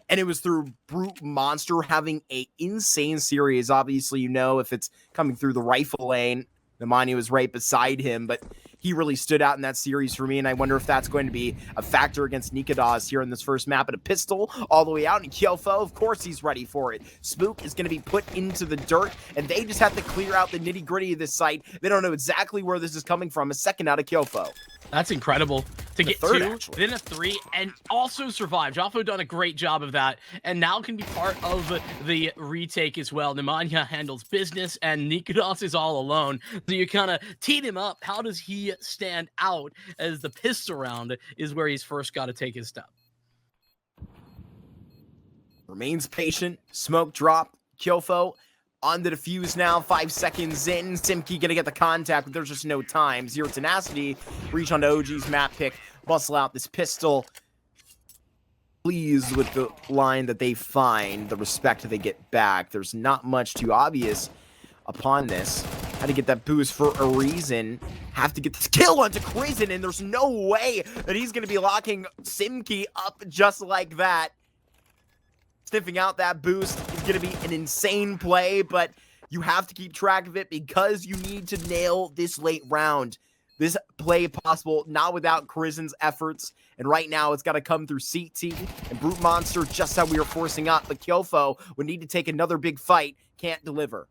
And it was through Brute Monster having a insane series. Obviously, if it's coming through the rifle lane, Nemanja was right beside him, but he really stood out in that series for me, and I wonder if that's going to be a factor against Nikadas here in this first map. And a pistol all the way out, and Kyofo, of course he's ready for it. Spook is going to be put into the dirt, and they just have to clear out the nitty-gritty of this site. They don't know exactly where this is coming from. A second out of Kyofo. That's incredible to get third, 2, actually. then a 3, and also survive. Joffo done a great job of that, and now can be part of the retake as well. Nemanja handles business, and Nikadas is all alone. So you kind of teed him up. How does he stand out, as the pistol round is where he's first got to take his step? Remains patient. Smoke drop. Kyofo on the defuse now, 5 seconds in. Simki gonna get the contact, but there's just no time. Zero Tenacity, reach onto OG's map pick, bustle out this pistol. Pleased with the line that they find, the respect they get back. There's not much too obvious upon this. Had to get that boost for a reason. Have to get this kill onto Crizin, and there's no way that he's gonna be locking Simki up just like that. Sniffing out that boost is going to be an insane play, but you have to keep track of it because you need to nail this late round. This play possible, not without Crizin's efforts, and right now it's got to come through CT and Brute Monster, just how we are forcing up, but Kyofo would need to take another big fight, can't deliver.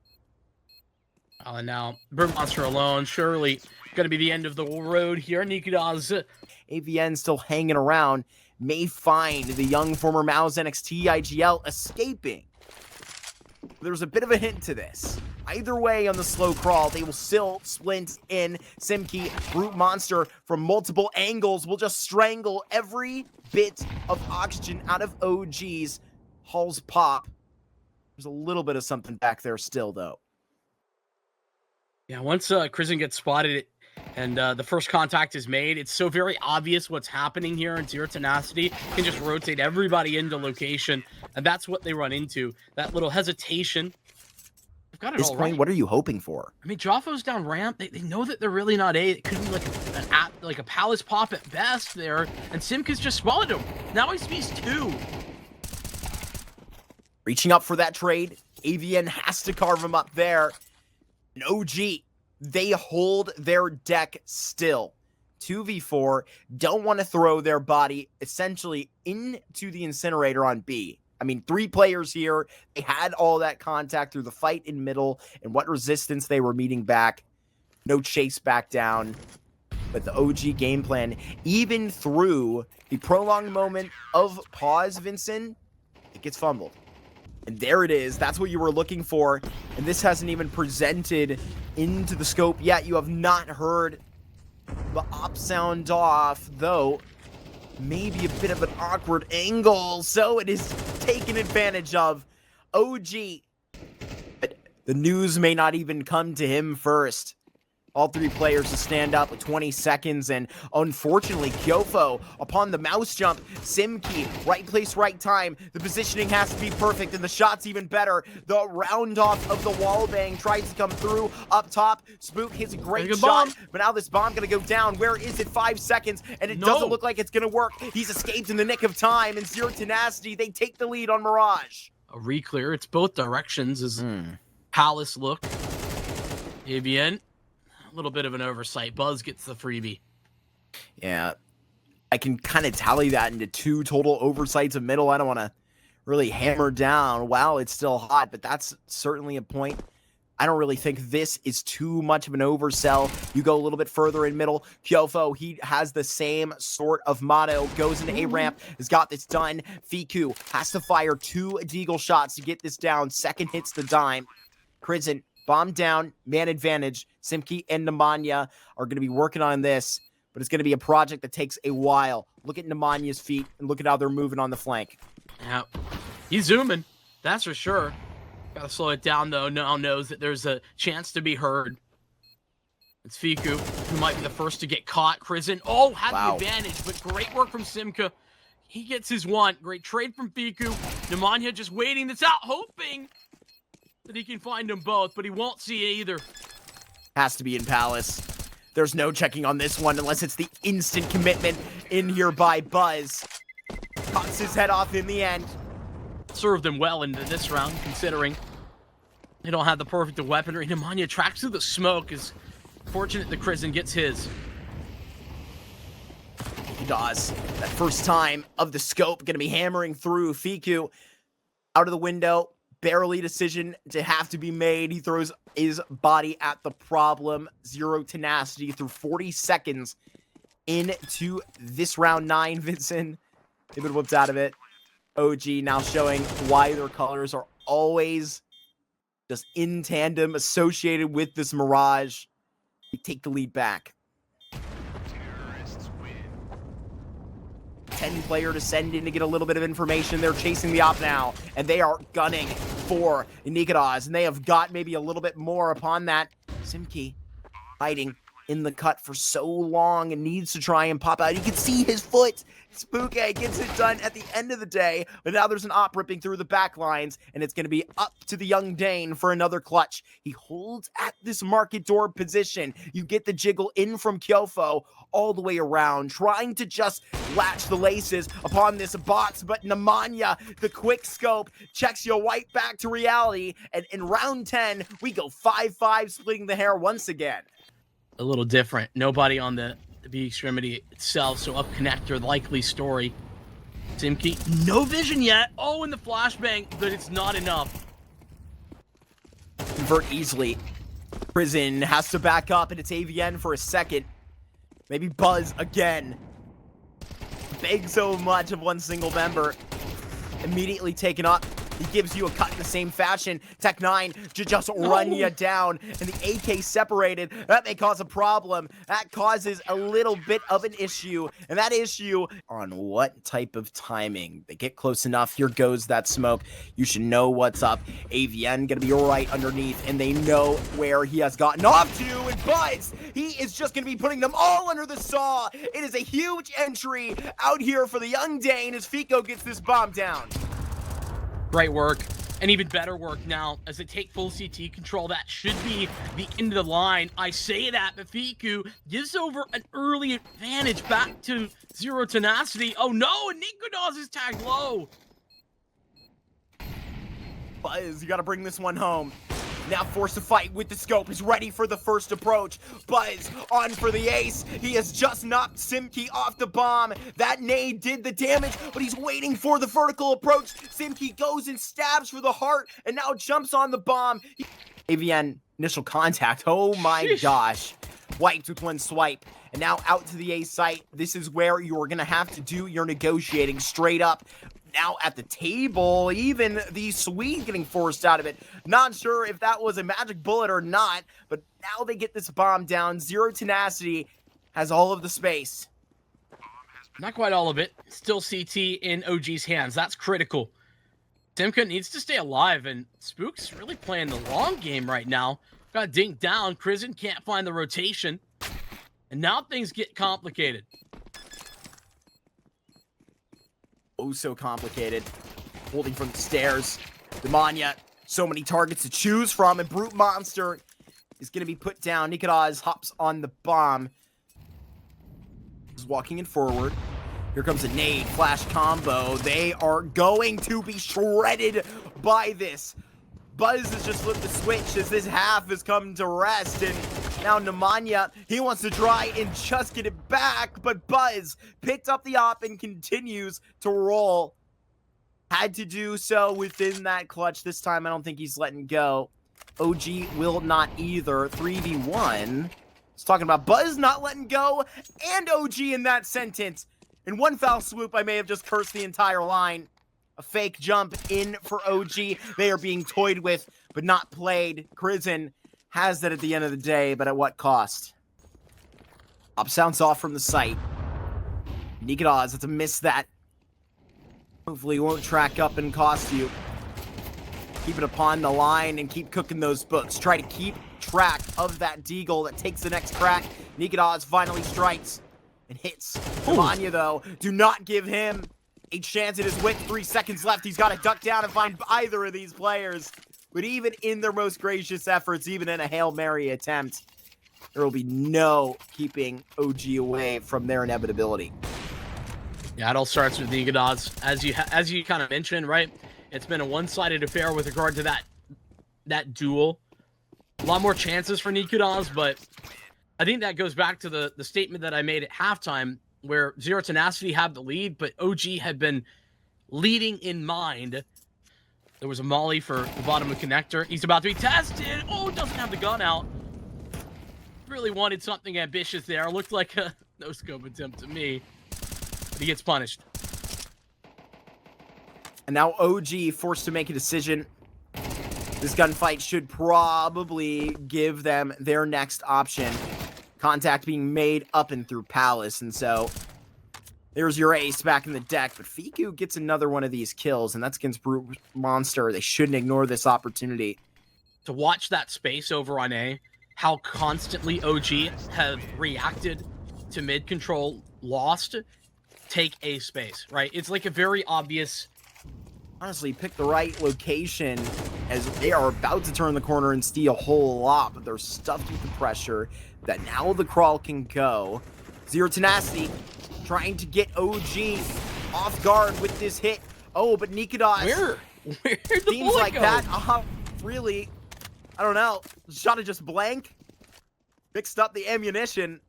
And now, Brute Monster alone, surely going to be the end of the road here. Nikadas. AVN still hanging around. May find the young former Mao's NXT IGL escaping. There's a bit of a hint to this. Either way on the slow crawl, they will still splint in. Simki, Brute Monster from multiple angles will just strangle every bit of oxygen out of OG's. Hulls pop. There's a little bit of something back there still, though. Yeah, once Crizin gets spotted, and the first contact is made, it's so very obvious what's happening here, and Zero Tenacity can just rotate everybody into location, and that's what they run into. That little hesitation. They've got it At this all point, right. what are you hoping for? I mean, Joffo's down ramp. They know that they're really not A. It could be like a palace pop at best there, and Simka's just swallowed him. Now he sees 2. Reaching up for that trade. AVN has to carve him up there. And OG, they hold their deck still. 2v4, don't want to throw their body essentially into the incinerator on B. I mean, 3 players here. They had all that contact through the fight in middle and what resistance they were meeting back. No chase back down. But the OG game plan, even through the prolonged moment of pause, Vincent, it gets fumbled. And there it is. That's what you were looking for. And this hasn't even presented into the scope yet. You have not heard the op sound off, though maybe a bit of an awkward angle. So it is taken advantage of. OG. But the news may not even come to him first. All 3 players to stand up with 20 seconds, and unfortunately, Kyofo upon the mouse jump. Simki, right place, right time. The positioning has to be perfect, and the shot's even better. The round off of the wall bang tries to come through up top. Spook hits a great shot, but now this bomb gonna go down. Where is it? 5 seconds, and it doesn't look like it's gonna work. He's escaped in the nick of time, and Zero Tenacity, they take the lead on Mirage. A re-clear. It's both directions as Palace look. AVN. A little bit of an oversight. Buzz gets the freebie. Yeah, I can kind of tally that into 2 total oversights of middle. I don't want to really hammer down while it's still hot, but that's certainly a point. I don't really think this is too much of an oversell. You go a little bit further in middle. Kyofo, he has the same sort of motto. Goes into A-ramp, has got this done. Fiku has to fire 2 deagle shots to get this down. Second hits the dime. Crizin, bomb down, man advantage. Simki and Nemanja are going to be working on this, but it's going to be a project that takes a while. Look at Nemanja's feet and look at how they're moving on the flank. Yeah, he's zooming, that's for sure. Gotta slow it down, though. Now knows that there's a chance to be heard. It's Fiku, who might be the first to get caught. Crizin, had the advantage, but great work from Simka. He gets his one. Great trade from Fiku. Nemanja just waiting this out, hoping that he can find them both, but he won't see either. Has to be in Palace. There's no checking on this one unless it's the instant commitment in here by Buzz. Cuts his head off in the end. serve them well into this round, considering they don't have the perfect weaponry. Nemanja tracks through the smoke. Is fortunate the Crizin gets his. He does. That first time of the scope, going to be hammering through Fiku out of the window. Barely decision to have to be made. He throws his body at the problem. Zero tenacity through 40 seconds into this round 9. Vincent, they've been whipped out of it. OG now showing why their colors are always just in tandem, associated with this Mirage. They take the lead back. 10-player to send in to get a little bit of information. They're chasing the op now, and they are gunning for Nikodas, and they have got maybe a little bit more upon that. Simki hiding in the cut for so long and needs to try and pop out. You can see his foot. Spooky gets it done at the end of the day, but now there's an op ripping through the back lines, and it's going to be up to the young Dane for another clutch. He holds at this market door position. You get the jiggle in from Kyofo all the way around, trying to just latch the laces upon this box, but Nemanja, the quick scope, checks you right back to reality, and in round 10, we go 5-5, splitting the hair once again. A little different. Nobody on the B extremity itself, so up connector, likely story. Simki, no vision yet. Oh, in the flashbang, but it's not enough. Convert easily. Prison has to back up, and it's AVN for a second. Maybe Buzz again. Begs so much of one single member. Immediately taken up. He gives you a cut in the same fashion. Tech 9 to just run you down. And the AK separated. That may cause a problem. That causes a little bit of an issue. And that issue on what type of timing. They get close enough. Here goes that smoke. You should know what's up. AVN gonna be right underneath. And they know where he has gotten off to. And Buzz, he is just gonna be putting them all under the saw. It is a huge entry out here for the young Dane as Fico gets this bomb down. Great work, and even better work now as they take full CT control. That should be the end of the line. I say that, but Fiku gives over an early advantage back to Zero Tenacity. Oh no, and Nikodas is tagged low. Buzz, you gotta bring this one home. Now forced to fight with the scope. He's ready for the first approach. Buzz on for the ace. He has just knocked Simki off the bomb. That nade did the damage, but he's waiting for the vertical approach. Simki goes and stabs for the heart and now jumps on the bomb. AVN initial contact. Oh my gosh. Wiped with one swipe. And now out to the A site. This is where you're going to have to do your negotiating straight up. Now at the table, even the Swede getting forced out of it. Not sure if that was a magic bullet or not, but now they get this bomb down. Zero Tenacity has all of the space. Not quite all of it. Still CT in OG's hands. That's critical. Simka needs to stay alive, and Spook's really playing the long game right now. Got dinked down. Crizin can't find the rotation. And now things get complicated. Oh, so complicated. Holding from the stairs. Nemanja, so many targets to choose from, and Brute Monster is going to be put down. Nikodas hops on the bomb. He's walking in forward. Here comes a nade, flash combo. They are going to be shredded by this. Buzz has just flipped the switch as this half has come to rest, and now Nemanja, he wants to try and just get it back, but Buzz picked up the op and continues to roll. Had to do so within that clutch. This time, I don't think he's letting go. OG will not either. 3v1. He's talking about Buzz not letting go and OG in that sentence. In one foul swoop, I may have just cursed the entire line. A fake jump in for OG. They are being toyed with, but not played. Crizin has that at the end of the day, but at what cost? Op sounds off from the site. Nikodas has to miss that. Hopefully it won't track up and cost you. Keep it upon the line and keep cooking those books. Try to keep track of that deagle that takes the next crack. Nikodas finally strikes and hits. Nemanja, though, do not give him a chance at his wit. 3 seconds left. He's got to duck down and find either of these players. But even in their most gracious efforts, even in a Hail Mary attempt, there will be no keeping OG away from their inevitability. Yeah, it all starts with Nigadas. As you kind of mentioned, right? It's been a one-sided affair with regard to that duel. A lot more chances for Nigadas, but I think that goes back to the statement that I made at halftime, where Zero Tenacity had the lead, but OG had been leading in mind. There was a molly for the bottom of connector. He's about to be tested. Oh, doesn't have the gun out. Really wanted something ambitious there. Looked like a no-scope attempt to me. But he gets punished. And now OG forced to make a decision. This gunfight should probably give them their next option. Contact being made up and through Palace. And so there's your ace back in the deck. But Fiku gets another one of these kills, and that's against Brute Monster. They shouldn't ignore this opportunity. To watch that space over on A, how constantly OG have reacted to mid control lost, take A space, right? It's like a very obvious... Honestly, pick the right location as they are about to turn the corner and steal a whole lot, but they're stuffed with the pressure that now the crawl can go. Zero Tenacity trying to get OG off guard with this hit. Oh, but Nikadas... Where the seems bullet like go? that. Really, I don't know. Shot it just blank. Mixed up the ammunition.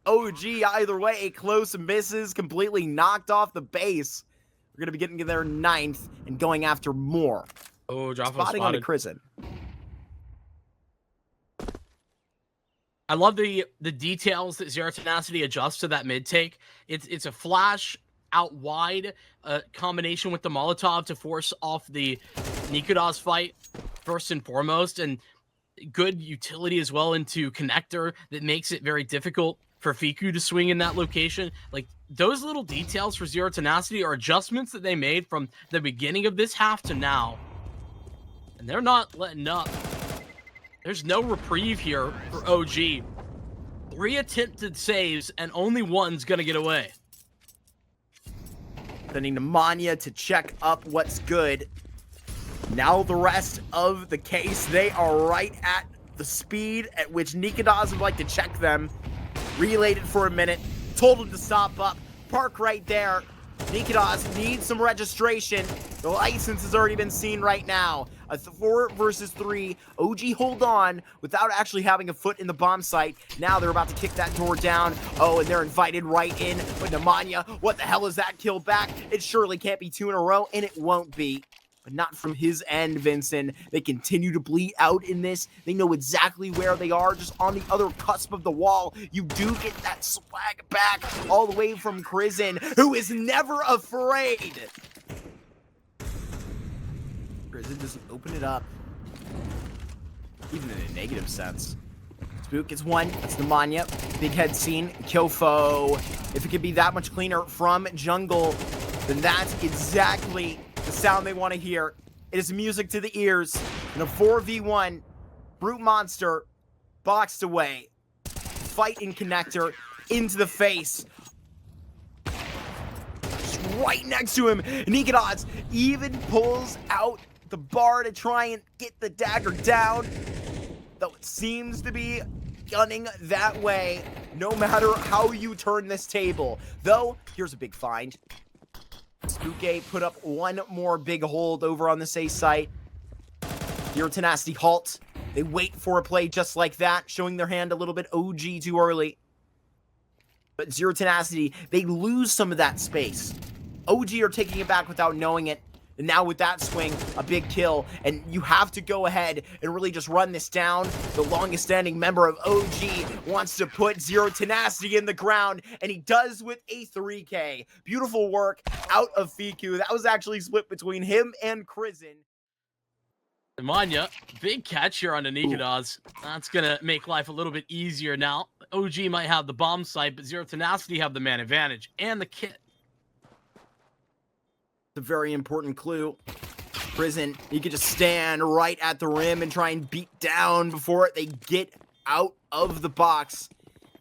OG, either way, close misses, completely knocked off the base. We're going to be getting to their 9th and going after more. Oh, Jaffa Spotting on the spotted. prison. I love the details that Zero Tenacity adjusts to that mid take. It's a flash out wide, combination with the Molotov to force off the Nikudas fight first and foremost, and good utility as well into connector that makes it very difficult for Fiku to swing in that location. Like, those little details for Zero Tenacity are adjustments that they made from the beginning of this half to now. And they're not letting up. There's no reprieve here for OG. 3 attempted saves, and only one's gonna get away. Sending Nemanja to check up what's good. Now the rest of the case, they are right at the speed at which Nikadas would like to check them. Relayed it for a minute, told him to stop up, park right there. Nikadas needs some registration. The license has already been seen right now. A 4 versus 3. OG hold on without actually having a foot in the bomb site. Now they're about to kick that door down. Oh, and they're invited right in. But Nemanja, what the hell is that kill back? It surely can't be 2 in a row, and it won't be. But not from his end, Vincent. They continue to bleed out in this. They know exactly where they are, just on the other cusp of the wall. You do get that swag back all the way from Prison, who is never afraid. Prison doesn't open it up, even in a negative sense. Spook gets 1. That's Nemanja. Big head scene. Kyofo. If it could be that much cleaner from jungle, then that's exactly the sound they want to hear. It is music to the ears. In a 4v1, Brute Monster boxed away. Fight in connector into the face. Just right next to him. Nikadas even pulls out the bar to try and get the dagger down. Though it seems to be gunning that way, no matter how you turn this table. Though, here's a big find. Spooke put up one more big hold over on the A site. Zero Tenacity halt. They wait for a play just like that, showing their hand a little bit OG too early. But Zero Tenacity, they lose some of that space. OG are taking it back without knowing it. And now with that swing, a big kill. And you have to go ahead and really just run this down. The longest standing member of OG wants to put Zero Tenacity in the ground. And he does with a 3K. Beautiful work out of Fiku. That was actually split between him and Prison. Nemanja, big catch here on the Nikadas. That's gonna make life a little bit easier now. OG might have the bomb site, but Zero Tenacity have the man advantage and the kit. A very important clue. Prison, you can just stand right at the rim and try and beat down before they get out of the box.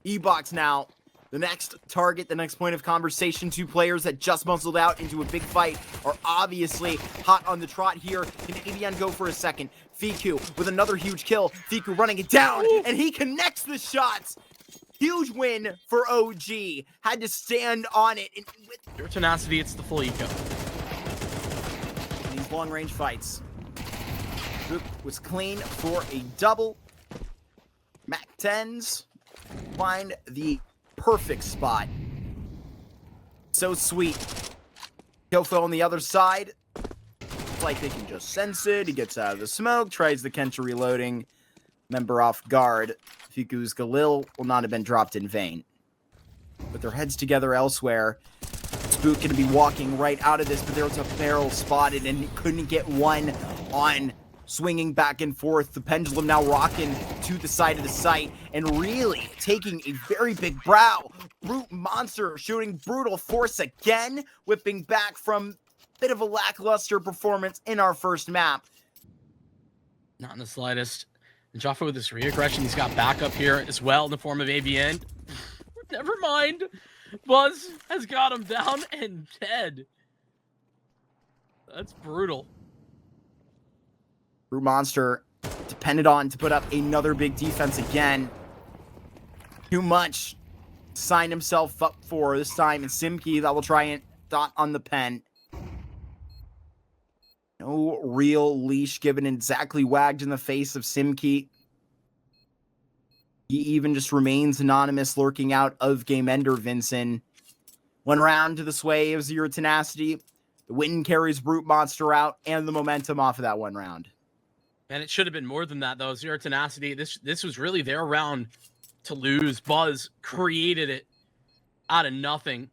E-box now. The next target, the next point of conversation. 2 players that just muscled out into a big fight are obviously hot on the trot here. Can Avian go for a second? Fiku with another huge kill. Fiku running it down, and he connects the shots. Huge win for OG. Had to stand on it. And with Your Tenacity, it's the full eco. these long-range fights, Book was clean for a double. Mac 10s find the perfect spot. So sweet. Kyofo on the other side. It's like they can just sense it. He gets out of the smoke, tries the Kenta reloading. Member off guard. Fiku's Galil will not have been dropped in vain. With their heads together elsewhere, Spook going to be walking right out of this, but there was a barrel spotted and he couldn't get one on. Swinging back and forth, the pendulum now rocking to the side of the site and really taking a very big brow. Brute Monster shooting brutal force again, whipping back from a bit of a lackluster performance in our first map. Not in the slightest. And Jaffa with this reaggression, he's got backup here as well in the form of AVN. Never mind. Buzz has got him down and dead. That's brutal. Brute Monster depended on to put up another big defense again. Too much. Signed himself up for this time. And Simki that will try and dot on the pen. No real leash given, exactly wagged in the face of Simki. He even just remains anonymous, lurking out of game ender, Vincent. One round to the sway of Zero Tenacity. The win carries Brute Monster out and the momentum off of that one round. And it should have been more than that, though. Zero Tenacity, this was really their round to lose. Buzz created it out of nothing.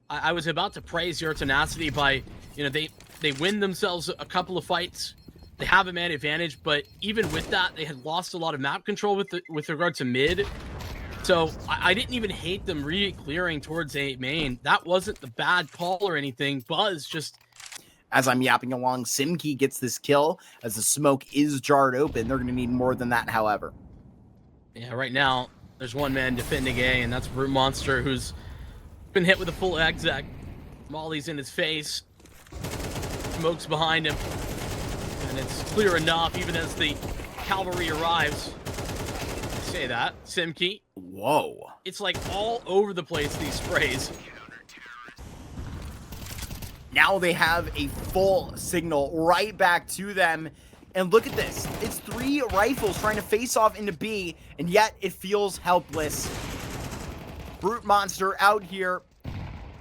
I was about to praise Zero Tenacity by, they win themselves a couple of fights. They have a man advantage, but even with that, they had lost a lot of map control with regard to mid. So I didn't even hate them re-clearing towards a main. That wasn't the bad call or anything. Buzz just... As I'm yapping along, Simki gets this kill as the smoke is jarred open. They're going to need more than that, however. Yeah, right now, there's one man defending A, and that's Brute Monster, who's been hit with a full exec. Molly's in his face. Smoke's behind him. And it's clear enough, even as the cavalry arrives. I say that. Simki. Whoa. It's like all over the place, these sprays. Now they have a full signal right back to them. And look at this. It's 3 rifles trying to face off into B, and yet it feels helpless. Brute Monster out here.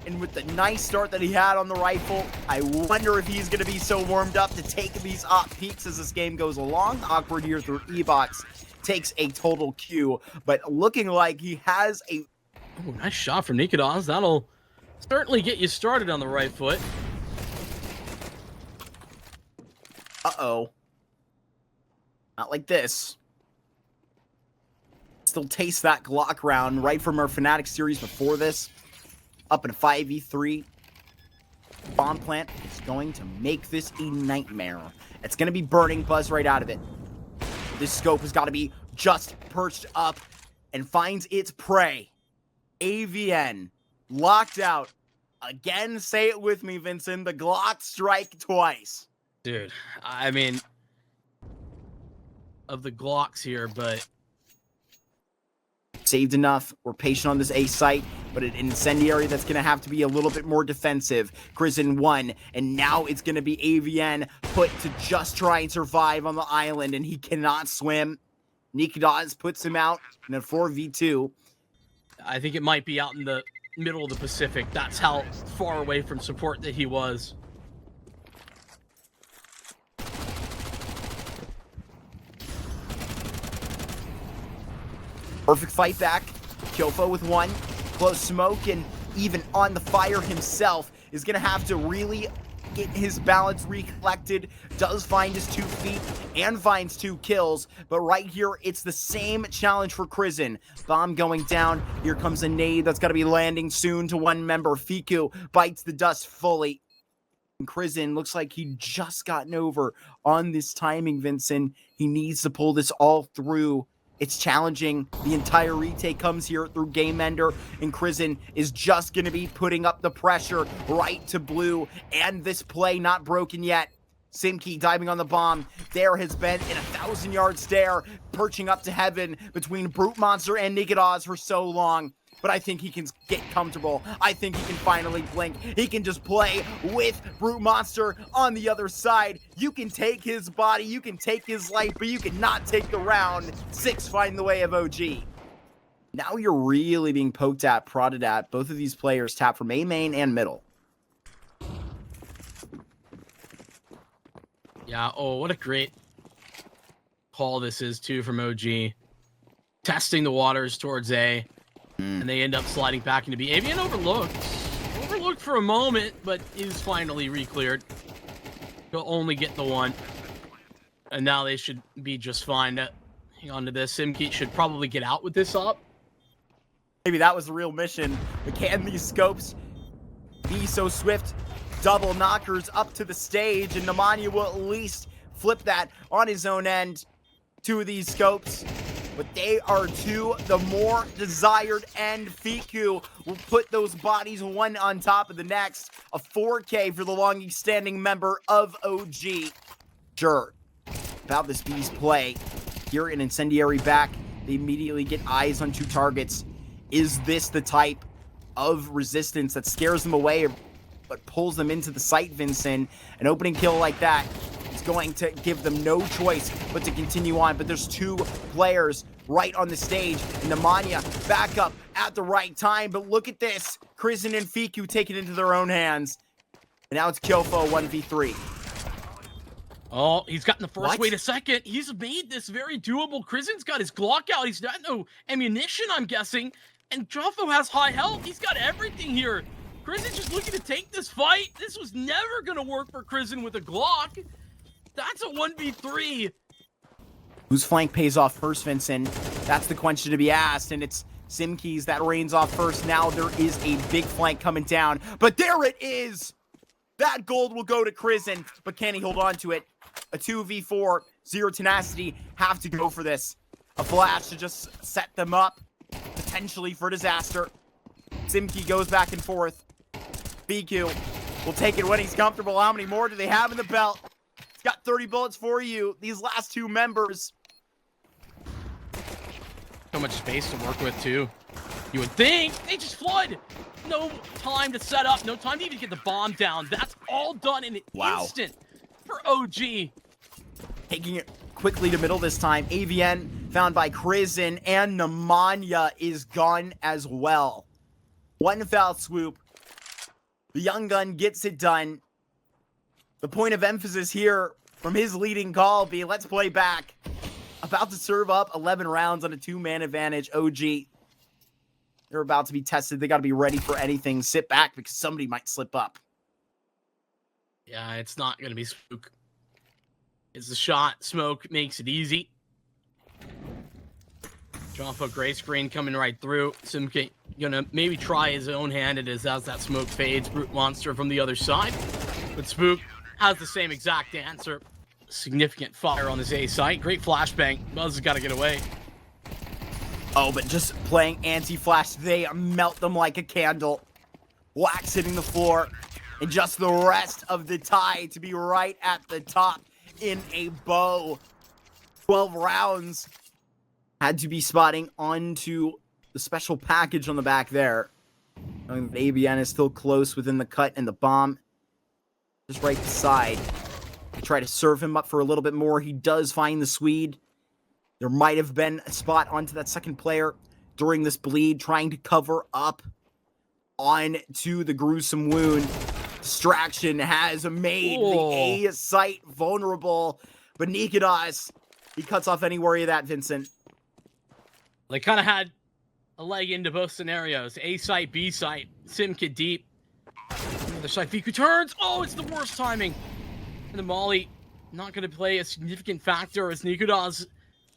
And with the nice start that he had on the rifle, I wonder if he's going to be so warmed up to take these op peaks as this game goes along. Awkward here through E-Box takes a total Q, but looking like he has a... Oh, nice shot from Nikodas. That'll certainly get you started on the right foot. Uh-oh. Not like this. Still taste that Glock round right from our Fnatic series before this. Up in a 5v3. Bomb plant is going to make this a nightmare. It's going to be burning Buzz right out of it. This scope has got to be just perched up and finds its prey. AVN locked out. Again, say it with me, Vincent. The Glock strike twice. Dude, I mean, of the Glocks here, but... Saved enough. We're patient on this A site, but an incendiary that's going to have to be a little bit more defensive. Crizin 1, and now it's going to be AVN put to just try and survive on the island, and he cannot swim. Nikodas puts him out in a 4v2. I think it might be out in the middle of the Pacific. That's how far away from support that he was. Perfect fight back. Kyofo with 1. Close smoke, and even on the fire himself is going to have to really get his balance recollected. Does find his 2 feet and finds 2 kills. But right here, it's the same challenge for Crizin. Bomb going down. Here comes a nade that's got to be landing soon to one member. Fiku bites the dust fully. And Crizin looks like he just gotten over on this timing, Vincent. He needs to pull this all through. It's challenging. The entire retake comes here through Game Ender, and Crizin is just going to be putting up the pressure right to blue, and this play not broken yet. Simkey diving on the bomb. There has been an 1,000-yard stare perching up to heaven between Brute Monster and Nikodas for so long. But I think he can get comfortable. I think he can finally blink. He can just play with Brute Monster on the other side. You can take his body, you can take his life, but you cannot take the round. 6 find the way of OG. Now you're really being poked at, prodded at. Both of these players tap from A main and middle. Yeah, oh, what a great call this is, too, from OG. Testing the waters towards A. And they end up sliding back into B. Avian overlooked for a moment, but is finally re-cleared. He'll only get the one. And now they should be just fine. Hang on to this. Simkey should probably get out with this up. Maybe that was the real mission. But can these scopes be so swift? Double knockers up to the stage, and Nemanja will at least flip that on his own end. 2 of these scopes. But they are to the more desired end. Fiku will put those bodies one on top of the next. A 4K for the longest standing member of OG. Sure, about this B's play. Here in Incendiary back, they immediately get eyes on 2 targets. Is this the type of resistance that scares them away but pulls them into the site, Vincent? An opening kill like that is going to give them no choice but to continue on. But there's 2 players right on the stage, and Nemanja back up at the right time. But look at this, Crizin and Fiku take it into their own hands. And now it's Kyofo 1v3. Oh, he's gotten the first. Wait a second. He's made this very doable. Crisin's got his Glock out. He's got no ammunition, I'm guessing. And Kyofo has high health. He's got everything here. Crisin's just looking to take this fight. This was never going to work for Crizin with a Glock. That's a 1v3. Whose flank pays off first, Vincent? That's the question to be asked, and it's Simkey's that reigns off first. Now there is a big flank coming down, but there it is! That gold will go to Crizin, but can he hold on to it? A 2v4, 0 tenacity, have to go for this. A flash to just set them up, potentially for disaster. Simkey goes back and forth. BQ will take it when he's comfortable. How many more do they have in the belt? He's got 30 bullets for you. These last 2 members. So much space to work with, too. You would think they just flood. No time to set up. No time to even get the bomb down. That's all done in an instant for OG. Taking it quickly to middle this time. AVN found by Crizin, and Nemanja is gone as well. 1 foul swoop. The young gun gets it done. The point of emphasis here from his leading call be let's play back. About to serve up 11 rounds on a 2-man advantage. OG, they're about to be tested. They got to be ready for anything. Sit back because somebody might slip up. Yeah, it's not going to be Spook. It's the shot. Smoke makes it easy. Jump a gray screen coming right through. Simkey gonna maybe try his own hand as that smoke fades. Brute Monster from the other side. But Spook has the same exact answer. Significant fire on this A site. Great flashbang. Buzz has got to get away. Oh, but just playing anti-flash, they melt them like a candle. Wax hitting the floor. And just the rest of the tie to be right at the top in a bow. 12 rounds. Had to be spotting onto the special package on the back there. ABN is still close within the cut, and the bomb just right beside. They try to serve him up for a little bit more. He does find the Swede. There might have been a spot onto that second player during this bleed, trying to cover up onto the gruesome wound. Distraction has made the A site vulnerable, but Nikodas, he cuts off any worry of that, Vincent. They kind of had a leg into both scenarios. A site, B site, Simkey deep. The other side, Fiku turns. Oh, it's the worst timing. And the Molly not going to play a significant factor as Nikodas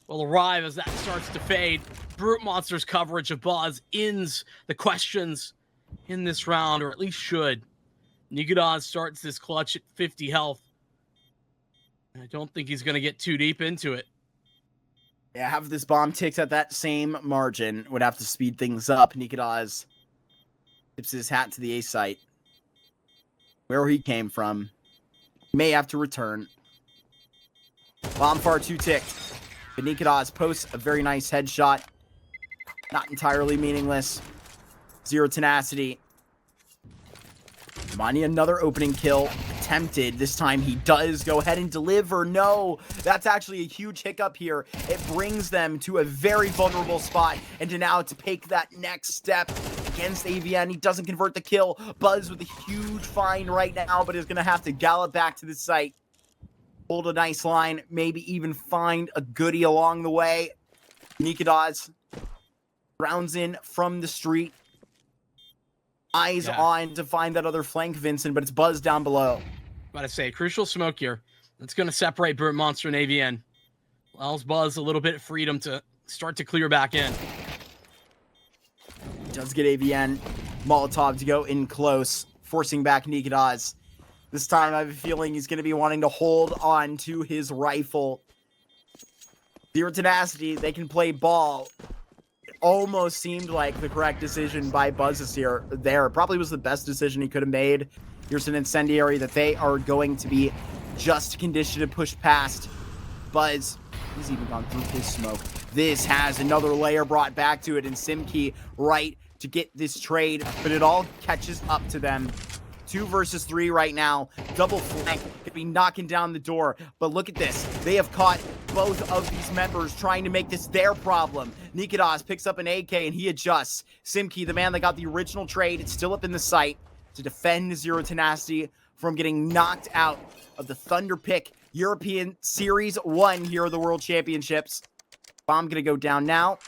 will arrive as that starts to fade. Brute Monster's coverage of Buzz ends the questions in this round, or at least should. Nikodas starts this clutch at 50 health. I don't think he's going to get too deep into it. Yeah, have this bomb ticked at that same margin would have to speed things up. Nikodas tips his hat to the A site. Where he came from. May have to return. Bomb far 2 ticked. But Nikadaz posts a very nice headshot. Not entirely meaningless. Zero Tenacity. Money, another opening kill. Attempted. This time he does go ahead and deliver. No, that's actually a huge hiccup here. It brings them to a very vulnerable spot. And to now to take that next step against AVN. He doesn't convert the kill. Buzz with a huge find right now, but is going to have to gallop back to the site. Hold a nice line. Maybe even find a goodie along the way. Nikadaz rounds in from the street. Eyes on to find that other flank, Vincent, but it's Buzz down below. About to say, crucial smoke here. That's going to separate Brute Monster and AVN. Allows Buzz a little bit of freedom to start to clear back in. Does get AVN. Molotov to go in close, forcing back Nikadaz. This time I have a feeling he's going to be wanting to hold on to his rifle. Zero Tenacity, they can play ball. Almost seemed like the correct decision by Buzz here. Probably was the best decision he could have made. Here's an incendiary that they are going to be just conditioned to push past. Buzz, he's even gone through his smoke. This has another layer brought back to it, and Simkey right to get this trade, but it all catches up to them. 2 versus 3 right now. Double flank could be knocking down the door. But look at this. They have caught both of these members trying to make this their problem. Nikadaz picks up an AK and he adjusts. Simkey, the man that got the original trade, it's still up in the sight to defend Zero Tenacity from getting knocked out of the Thunderpick European Series 1 here at the World Championships. Bomb gonna go down now.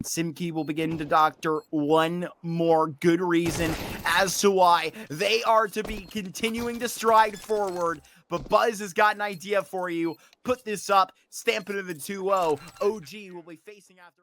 Simkey will begin to doctor one more good reason as to why they are to be continuing to stride forward. But Buzz has got an idea for you. Put this up, stamp it in the 2-0. OG will be facing after...